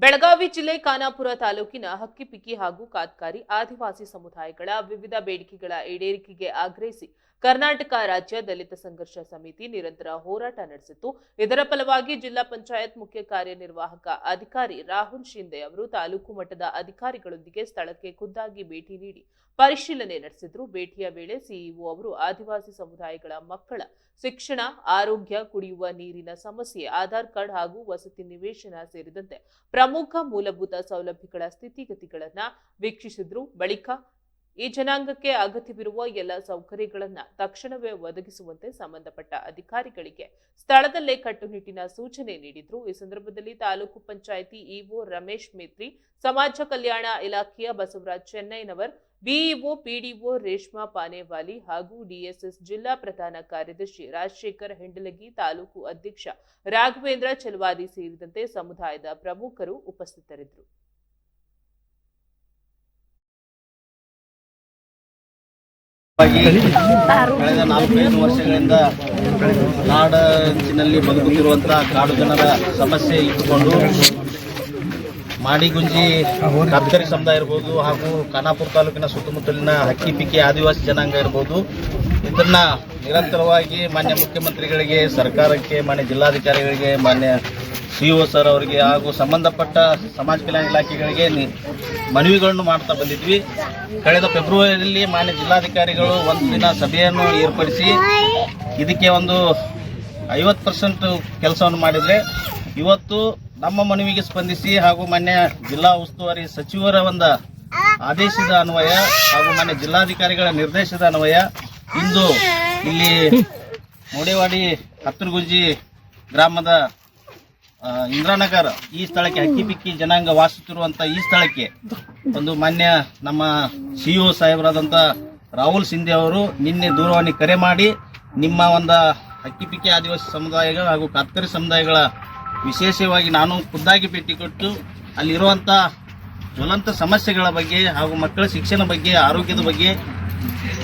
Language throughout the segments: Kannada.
ಬೆಳಗಾವಿ ಜಿಲ್ಲೆ ಖಾನಾಪುರ ತಾಲೂಕಿನ ಹಕ್ಕಿಪಿಕ್ಕಿ ಹಾಗೂ ಕಾತ್ಕಾರಿ ಆದಿವಾಸಿ ಸಮುದಾಯಗಳ ವಿವಿಧ ಬೇಡಿಕೆಗಳ ಈಡೇರಿಕೆಗೆ ಆಗ್ರಹಿಸಿ ಕರ್ನಾಟಕ ರಾಜ್ಯ ದಲಿತ ಸಂಘರ್ಷ ಸಮಿತಿ ನಿರಂತರ ಹೋರಾಟ ನಡೆಸಿತ್ತು. ಇದರ ಫಲವಾಗಿ ಜಿಲ್ಲಾ ಪಂಚಾಯತ್ ಮುಖ್ಯ ಕಾರ್ಯನಿರ್ವಾಹಕ ಅಧಿಕಾರಿ ರಾಹುಲ್ ಶಿಂದೆ ಅವರು ತಾಲೂಕು ಮಟ್ಟದ ಅಧಿಕಾರಿಗಳೊಂದಿಗೆ ಸ್ಥಳಕ್ಕೆ ಖುದ್ದಾಗಿ ಭೇಟಿ ನೀಡಿ ಪರಿಶೀಲನೆ ನಡೆಸಿದ್ರು. ಭೇಟಿಯ ವೇಳೆ ಸಿಇಒ ಅವರು ಆದಿವಾಸಿ ಸಮುದಾಯಗಳ ಮಕ್ಕಳ ಶಿಕ್ಷಣ, ಆರೋಗ್ಯ, ಕುಡಿಯುವ ನೀರಿನ ಸಮಸ್ಯೆ, ಆಧಾರ್ ಕಾರ್ಡ್ ಹಾಗೂ ವಸತಿ ನಿವೇಶನ ಸೇರಿದಂತೆ ಪ್ರಮುಖ ಮೂಲಭೂತ ಸೌಲಭ್ಯಗಳ ಸ್ಥಿತಿಗತಿಗಳನ್ನ ವೀಕ್ಷಿಸಿದ್ರು. ಬಳಿಕ ಈ ಜನಾಂಗಕ್ಕೆ ಅಗತ್ಯವಿರುವ ಎಲ್ಲ ಸೌಕರ್ಯಗಳನ್ನು ತಕ್ಷಣವೇ ಒದಗಿಸುವಂತೆ ಸಂಬಂಧಪಟ್ಟ ಅಧಿಕಾರಿಗಳಿಗೆ ಸ್ಥಳದಲ್ಲೇ ಕಟ್ಟುನಿಟ್ಟಿನ ಸೂಚನೆ ನೀಡಿದ್ರು. ಈ ಸಂದರ್ಭದಲ್ಲಿ ತಾಲೂಕು ಪಂಚಾಯಿತಿ ಇಒ ರಮೇಶ್ ಮೇತ್ರಿ, ಸಮಾಜ ಕಲ್ಯಾಣ ಇಲಾಖೆಯ ಬಸವರಾಜ್ ಚೆನ್ನೈನವರ್, ಬಿಇಒ ಪಿಡಿಒ ರೇಷ್ಮಾ ಪಾನೇವಾಲಿ ಹಾಗೂ ಡಿಎಸ್ಎಸ್ ಜಿಲ್ಲಾ ಪ್ರಧಾನ ಕಾರ್ಯದರ್ಶಿ ರಾಜಶೇಖರ್ ಹೆಂಡಲಗಿ, ತಾಲೂಕು ಅಧ್ಯಕ್ಷ ರಾಘವೇಂದ್ರ ಚಲವಾದಿ ಸೇರಿದಂತೆ ಸಮುದಾಯದ ಪ್ರಮುಖರು ಉಪಸ್ಥಿತರಿದ್ದರು. ಕಳೆದ 4-5 ವರ್ಷಗಳಿಂದ ಕಾಡಿನಲ್ಲಿ ಬದುಕುತ್ತಿರುವಂತಹ ಕಾಡು ಜನರ ಸಮಸ್ಯೆ ಇಟ್ಟುಕೊಂಡು ಮಾಡಿಗುಂಜಿ ಕಾತ್ಕಾರಿ ಸಮುದಾಯ ಇರಬಹುದು ಹಾಗೂ ಖಾನಾಪುರ ತಾಲೂಕಿನ ಸುತ್ತಮುತ್ತಲಿನ ಹಕ್ಕಿಪಿಕ್ಕಿ ಆದಿವಾಸಿ ಜನಾಂಗ ಇರಬಹುದು, ಇದನ್ನ ನಿರಂತರವಾಗಿ ಮಾನ್ಯ ಮುಖ್ಯಮಂತ್ರಿಗಳಿಗೆ, ಸರ್ಕಾರಕ್ಕೆ, ಮಾನ್ಯ ಜಿಲ್ಲಾಧಿಕಾರಿಗಳಿಗೆ, ಮಾನ್ಯ ಸಿಇಒ ಸರ್ ಅವರಿಗೆ ಹಾಗೂ ಸಂಬಂಧಪಟ್ಟ ಸಮಾಜ ಕಲ್ಯಾಣ ಇಲಾಖೆಗಳಿಗೆ ಮನವಿಗಳನ್ನು ಮಾಡ್ತಾ ಬಂದಿದ್ವಿ. ಕಳೆದ ಫೆಬ್ರವರಿಯಲ್ಲಿ ಮಾನ್ಯ ಜಿಲ್ಲಾಧಿಕಾರಿಗಳು ಒಂದು ದಿನ ಸಭೆಯನ್ನು ಏರ್ಪಡಿಸಿ ಇದಕ್ಕೆ ಒಂದು 50% ಕೆಲಸವನ್ನು ಮಾಡಿದರೆ, ಇವತ್ತು ನಮ್ಮ ಮನವಿಗೆ ಸ್ಪಂದಿಸಿ ಹಾಗೂ ಮಾನ್ಯ ಜಿಲ್ಲಾ ಉಸ್ತುವಾರಿ ಸಚಿವರ ಒಂದು ಆದೇಶದ ಅನ್ವಯ ಹಾಗೂ ಮಾನ್ಯ ಜಿಲ್ಲಾಧಿಕಾರಿಗಳ ನಿರ್ದೇಶದ ಅನ್ವಯ ಇಂದು ಇಲ್ಲಿ ಮೋಡೇವಾಡಿ ಹತ್ತರಗುಂಜಿ ಗ್ರಾಮದ ಇಂದ್ರಾನಗರ ಈ ಸ್ಥಳಕ್ಕೆ ಹಕ್ಕಿಪಿಕ್ಕಿ ಜನಾಂಗ ವಾಸಿಸುತ್ತಿರುವಂತಹ ಈ ಸ್ಥಳಕ್ಕೆ ಒಂದು ಮಾನ್ಯ ನಮ್ಮ ಸಿಇಒ ಸಾಹೇಬರಾದಂಥ ರಾಹುಲ್ ಶಿಂದೆ ಅವರು ನಿನ್ನೆ ದೂರವಾಣಿ ಕರೆ ಮಾಡಿ ನಿಮ್ಮ ಒಂದು ಹಕ್ಕಿಪಿಕ್ಕಿ ಆದಿವಾಸಿ ಸಮುದಾಯಗಳ ಹಾಗೂ ಕಾತ್ಕಾರಿ ಸಮುದಾಯಗಳ ವಿಶೇಷವಾಗಿ ನಾನು ಖುದ್ದಾಗಿ ಭೇಟಿ ಕೊಟ್ಟು ಅಲ್ಲಿರುವಂಥ ಜ್ವಲಂತ ಸಮಸ್ಯೆಗಳ ಬಗ್ಗೆ ಹಾಗೂ ಮಕ್ಕಳ ಶಿಕ್ಷಣ ಬಗ್ಗೆ, ಆರೋಗ್ಯದ ಬಗ್ಗೆ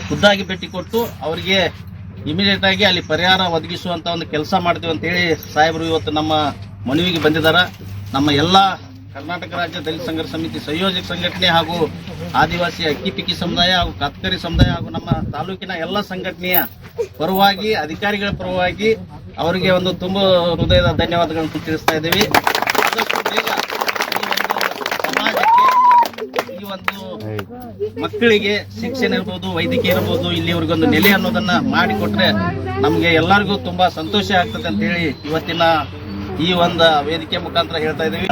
ಖುದ್ದಾಗಿ ಭೇಟಿ ಕೊಟ್ಟು ಅವರಿಗೆ ಇಮಿಡಿಯೇಟ್ ಆಗಿ ಅಲ್ಲಿ ಪರಿಹಾರ ಒದಗಿಸುವಂತ ಒಂದು ಕೆಲಸ ಮಾಡ್ತೀವಿ ಅಂತ ಹೇಳಿ ಸಾಹೇಬರು ಇವತ್ತು ನಮ್ಮ ಮನವಿಗೆ ಬಂದಿದ್ದಾರೆ. ನಮ್ಮ ಎಲ್ಲ ಕರ್ನಾಟಕ ರಾಜ್ಯ ದಲಿತ ಸಂಘರ್ಷ ಸಮಿತಿ ಸಂಯೋಜಕ ಸಂಘಟನೆ ಹಾಗೂ ಆದಿವಾಸಿ ಹಕ್ಕಿಪಿಕ್ಕಿ ಸಮುದಾಯ ಹಾಗೂ ಕಾತ್ಕಾರಿ ಸಮುದಾಯ ಹಾಗೂ ನಮ್ಮ ತಾಲೂಕಿನ ಎಲ್ಲ ಸಂಘಟನೆಯ ಪರವಾಗಿ, ಅಧಿಕಾರಿಗಳ ಪರವಾಗಿ ಅವರಿಗೆ ಒಂದು ತುಂಬ ಹೃದಯದ ಧನ್ಯವಾದಗಳನ್ನು ತಿಳಿಸ್ತಾ ಇದ್ದೀವಿ. ಆದಷ್ಟು ಬೇಗ ಈ ಒಂದು ಮಕ್ಕಳಿಗೆ ಶಿಕ್ಷಣ ಇರ್ಬೋದು, ವೈದ್ಯಕೀಯ ಇರ್ಬೋದು, ಇಲ್ಲಿವರೆಗೊಂದು ನೆಲೆ ಅನ್ನೋದನ್ನ ಮಾಡಿಕೊಟ್ರೆ ನಮಗೆ ಎಲ್ಲರಿಗೂ ತುಂಬಾ ಸಂತೋಷ ಆಗ್ತದೆ ಅಂತ ಹೇಳಿ ಇವತ್ತಿನ ಈ ಒಂದು ವೇದಿಕೆ ಮುಖಾಂತರ ಹೇಳ್ತಾ ಇದ್ದೀವಿ.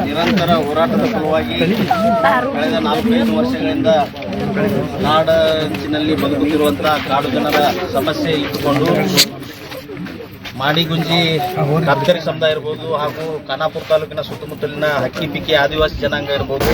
ನಿರಂತರ ಹೋರಾಟದ ಫಲವಾಗಿ ಕಳೆದ 4-5 ವರ್ಷಗಳಿಂದ ಕಾಡಿನಲ್ಲಿ ಬದುಕುತ್ತಿರುವಂತಹ ಕಾಡು ಜನರ ಸಮಸ್ಯೆ ಇಟ್ಟುಕೊಂಡು ಮಾಡಿಗುಂಜಿ ಕಾತ್ಕಾರಿ ಸಮುದಾಯ ಇರಬಹುದು ಹಾಗೂ ಖಾನಾಪುರ ತಾಲೂಕಿನ ಸುತ್ತಮುತ್ತಲಿನ ಹಕ್ಕಿಪಿಕ್ಕಿ ಆದಿವಾಸಿ ಜನಾಂಗ ಇರಬಹುದು